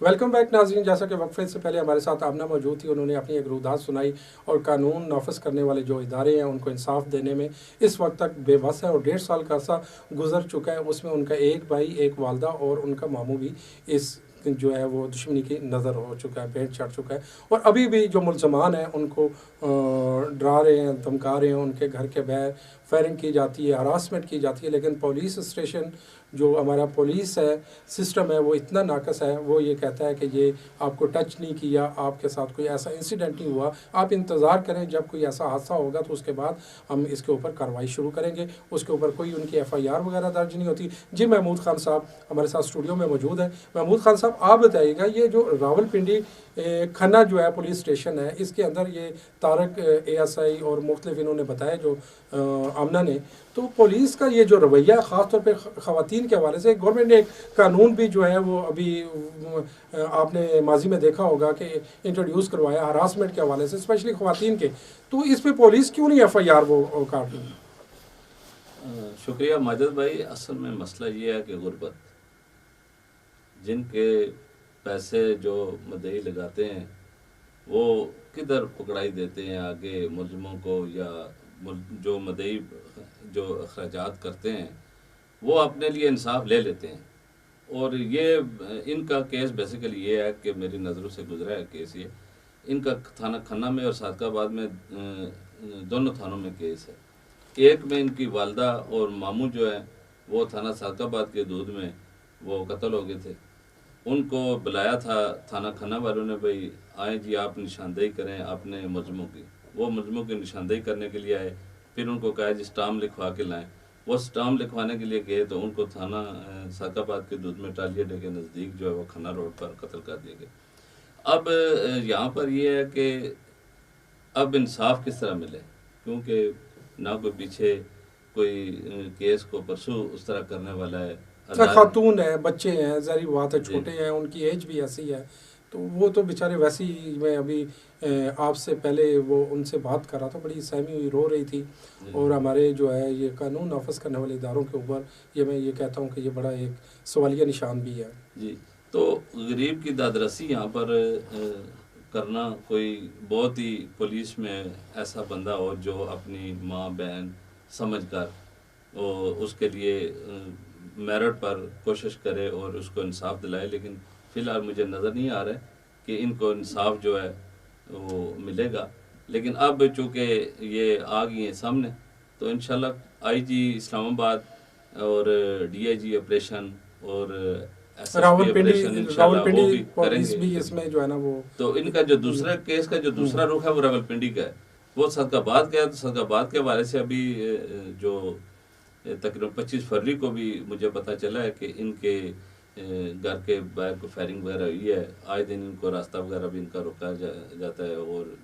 Welcome back नाज़रीन। जैसा कि वक्फे से पहले हमारे साथ आमना मौजूद थी, उन्होंने अपनी एक रुदात सुनाई और कानून नाफिज करने वाले जो इदारे हैं उनको इंसाफ देने में इस वक्त तक बेबस है और 1.5 साल का अरसा गुजर चुका है। उसमें उनका एक भाई, एक वालदा और उनका मामू भी इस जो है वो दुश्मनी की नज़र हो चुका है, भेंट चढ़ चुका है। और अभी भी जो मुल्ज़मान हैं उनको डरा रहे हैं, धमका रहे हैं, उनके घर के बाहर फायरिंग की जाती है, हरासमेंट की जाती है। लेकिन पुलिस स्टेशन जो हमारा पुलिस है सिस्टम है वो इतना नाकस है, वो ये कहता है कि ये आपको टच नहीं किया, आपके साथ कोई ऐसा इंसिडेंट नहीं हुआ, आप इंतज़ार करें, जब कोई ऐसा हादसा होगा तो उसके बाद हम इसके ऊपर कार्रवाई शुरू करेंगे। उसके ऊपर कोई उनकी FIR वगैरह दर्ज नहीं होती। जी महमूद खान साहब हमारे साथ स्टूडियो में मौजूद हैं। महमूद खान साहब, आप बताइएगा, ये जो रावलपिंडी खन्ना जो है पुलिस स्टेशन है, इसके अंदर ये तारक ASI और मुख्तलिफ इन्होंने बताया जो आमना ने, तो पुलिस का ये जो रवैया है ख़ास तौर पे ख़वातीन के हवाले से, गवर्नमेंट ने एक कानून भी जो है वो अभी आपने माजी में देखा होगा कि इंट्रोड्यूस करवाया हरासमेंट के हवाले से, स्पेशली ख़वातीन के, तो इस पर पुलिस क्यों नहीं FIR वो काट रही? शुक्रिया माजिद भाई। असल में मसला ये है कि गुर्बत, जिनके पैसे जो मदई लगाते हैं वो किधर पकड़ाई देते हैं आगे मुलजमों को, या जो मदई जो अखराजात करते हैं वो अपने लिए इंसाफ ले लेते हैं। और ये इनका केस बेसिकली ये है कि मेरी नज़रों से गुजरा है केस ये, इनका थाना खन्ना में और सादकाबाद में दोनों थानों में केस है। एक में इनकी वालदा और मामू जो है वो थाना सादकाबाद के दूध में वो कत्ल हो गए थे। उनको बुलाया था थाना खन्ना वालों ने, भाई आए जी आप निशानदेही करें अपने मुलजमों की। वो मुलजमों की निशानदेही करने के लिए आए, फिर उनको कहा जी स्टाम्प लिखवा के लाएं। वो स्टाम्प लिखवाने के लिए गए तो उनको थाना सादकाबाद के दूध में टालिया डे के नज़दीक जो है वो खन्ना रोड पर कत्ल कर दिए गए। अब यहाँ पर ये है कि अब इंसाफ किस तरह मिले, क्योंकि ना कोई पीछे कोई केस को परसू उस तरह करने वाला है। खातून है, बच्चे हैं, ज़ाहिर बात है, छोटे हैं, उनकी एज भी ऐसी है, तो वो तो बेचारे वैसे ही, मैं अभी आपसे पहले वो उनसे बात कर रहा था, बड़ी सहमी हुई, रो रही थी। और हमारे जो है ये कानून नाफिज करने वाले इदारों के ऊपर ये मैं ये कहता हूँ कि ये बड़ा एक सवालिया निशान भी है। जी, तो गरीब की दादरसी यहाँ पर करना, कोई बहुत ही पुलिस में ऐसा बंदा हो जो अपनी माँ बहन समझ कर उसके लिए मेरिट पर कोशिश करे और उसको इंसाफ दिलाए, लेकिन फ़िलहाल मुझे नज़र नहीं आ रहा है कि इनको इंसाफ जो है वो मिलेगा। लेकिन अब चूँकि ये आ गई हैं सामने, तो इंशाल्लाह IG इस्लामाबाद और DIG ऑपरेशन और रावलपिंडी पुलिस भी इसमें जो है ना वो, तो इनका जो दूसरा केस का जो दूसरा रुख है वो रावलपिंडी का है, वो सदकाबाद का है। तो सदकाबाद के हवाले से अभी जो तकरीबन 25 फरवरी को भी मुझे पता चला है कि इनके घर के बाहर को फायरिंग वगैरह हुई है। आए दिन इनको रास्ता वगैरह भी इनका रोका जाता है और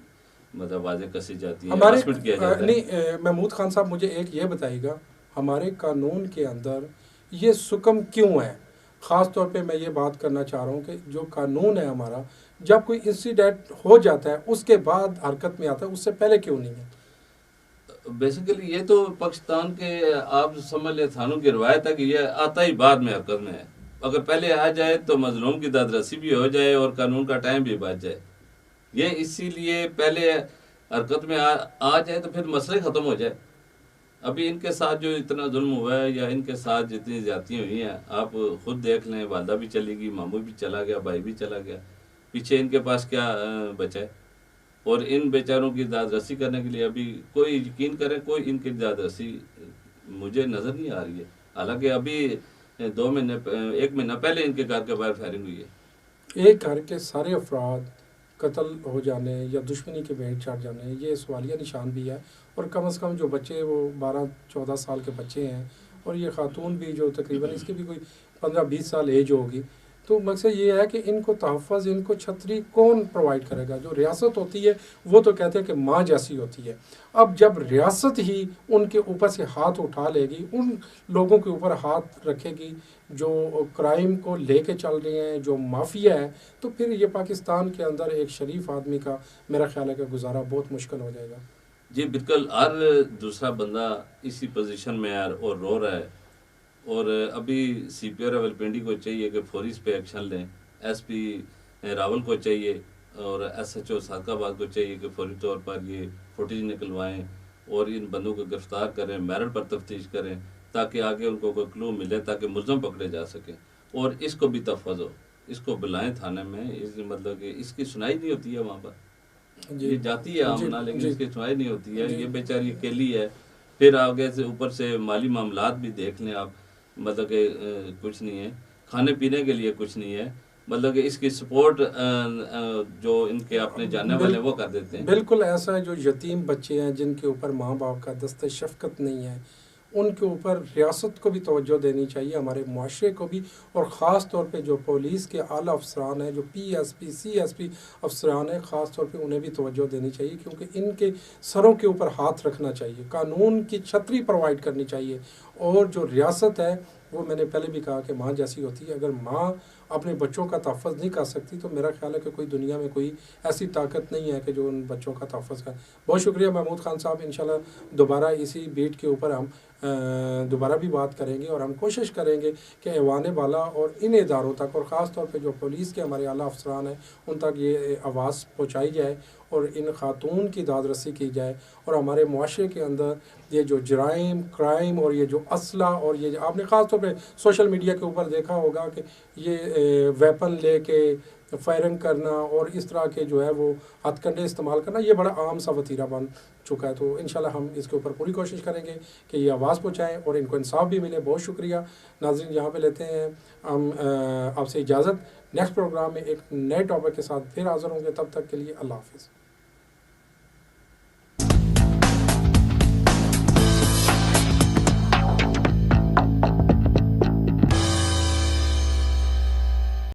मतलब वाज़ेह कसी जाती है, हरासमेंट किया जाता है। नहीं महमूद खान साहब, मुझे एक ये बताइएगा, हमारे कानून के अंदर ये सुकम क्यों है? ख़ास तौर पे मैं ये बात करना चाह रहा हूँ कि जो कानून है हमारा, जब कोई इंसिडेंट हो जाता है उसके बाद हरकत में आता है, उससे पहले क्यों नहीं है? बेसिकली ये तो पाकिस्तान के आप समझ ले थानों की रवायत है कि ये आता ही बाद में हरकत में है। अगर पहले आ जाए तो मजलूम की दादरसी भी हो जाए और कानून का टाइम भी बच जाए। ये इसीलिए पहले हरकत में आ जाए तो फिर मसले ख़त्म हो जाए। अभी इनके साथ जो इतना जुल्म हुआ है या इनके साथ जितनी ज़्यादतियाँ हुई हैं, आप खुद देख लें। वालदा भी चली गई, मामू भी चला गया, भाई भी चला गया, पीछे इनके पास क्या बचा है? और इन बेचारों की दादरसी करने के लिए अभी कोई यकीन करें, कोई इनकी दादरसी मुझे नज़र नहीं आ रही है। हालांकि अभी 1 महीना पहले इनके घर के बाहर फायरिंग हुई है। एक घर के सारे अफराद कत्ल हो जाने या दुश्मनी के भेंट चढ़ जाने, ये सवालिया निशान भी है। और कम से कम जो बच्चे वो 12-14 साल के बच्चे हैं, और ये खातून भी जो तकरीबन इसकी भी कोई 15-20 साल एज होगी। तो मकसद ये है कि इनको तहफ़्फ़ुज़, इनको छतरी कौन प्रोवाइड करेगा? जो रियासत होती है वो तो कहते हैं कि माँ जैसी होती है। अब जब रियासत ही उनके ऊपर से हाथ उठा लेगी, उन लोगों के ऊपर हाथ रखेगी जो क्राइम को लेके चल रहे हैं, जो माफिया है, तो फिर ये पाकिस्तान के अंदर एक शरीफ आदमी का मेरा ख्याल है कि गुजारा बहुत मुश्किल हो जाएगा। जी बिल्कुल, हर दूसरा बंदा इसी पोजीशन में यार और रो रहा है। और अभी CPO रावलपिंडी को चाहिए कि फौरी इस पे एक्शन लें ایس پی راول کو چاہیے اور ایس ایچ او صادق آباد کو چاہیے کہ فوری طور پر یہ فوٹیج نکلوائیں اور ان بندوں کو گرفتار کریں، میرٹ پر تفتیش کریں تاکہ آگے ان کو کوئی کلو ملے تاکہ ملزم پکڑے جا سکیں، اور اس کو بھی تحفظ ہو، اس کو بلائیں تھانے میں، مطلب کہ اس کی سنائی نہیں ہوتی ہے وہاں پر، یہ جاتی ہے آمنہ لیکن اس کی سنائی نہیں ہوتی ہے، یہ بیچاری اکیلی ہے، پھر آگے سے اوپر سے مالی معاملات بھی دیکھ لیں آپ، مطلب کہ کچھ نہیں ہے، کھانے پینے کے لیے کچھ نہیں ہے، مطلب کہ اس کی سپورٹ جو ان کے اپنے جاننے والے وہ کر دیتے ہیں۔ بالکل ایسا ہے، جو یتیم بچے ہیں جن کے اوپر ماں باپ کا دست شفقت نہیں ہے، ان کے اوپر ریاست کو بھی توجہ دینی چاہیے، ہمارے معاشرے کو بھی، اور خاص طور پہ جو پولیس کے اعلیٰ افسران ہیں، جو P S P C S P افسران ہیں، خاص طور پہ انہیں بھی توجہ دینی چاہیے، کیونکہ ان کے سروں کے اوپر ہاتھ رکھنا چاہیے، قانون کی چھتری پرووائڈ کرنی چاہیے، اور جو ریاست ہے وہ میں نے پہلے بھی کہا کہ ماں جیسی ہوتی ہے، اگر ماں اپنے بچوں کا تحفظ نہیں کر سکتی تو میرا خیال ہے کہ کوئی دنیا میں کوئی ایسی طاقت نہیں ہے کہ جو ان بچوں کا تحفظ کرے۔ بہت شکریہ محمود خان صاحب، انشاءاللہ دوبارہ اسی بیٹ کے اوپر ہم دوبارہ بھی بات کریں گے، اور ہم کوشش کریں گے کہ ایوان بالا اور ان اداروں تک، اور خاص طور پہ جو پولیس کے ہمارے اعلیٰ افسران ہیں ان تک یہ آواز پہنچائی جائے اور ان خاتون کی داد رسی کی جائے، اور ہمارے معاشرے کے اندر یہ جو جرائم، کرائم، اور یہ جو اسلحہ، اور یہ آپ نے خاص طور پہ سوشل میڈیا کے اوپر دیکھا ہوگا کہ یہ ویپن لے کے فائرنگ کرنا اور اس طرح کے جو ہے وہ ہتھ کنڈے استعمال کرنا، یہ بڑا عام سا وتیرہ بن چکا ہے، تو انشاءاللہ ہم اس کے اوپر پوری کوشش کریں گے کہ یہ آواز پہنچائیں اور ان کو انصاف بھی ملے۔ بہت شکریہ ناظرین، یہاں پہ لیتے ہیں ہم آپ سے اجازت، نیکسٹ پروگرام میں ایک نئے ٹاپک کے ساتھ پھر حاضر ہوں گے، تب تک کے لیے اللہ حافظ۔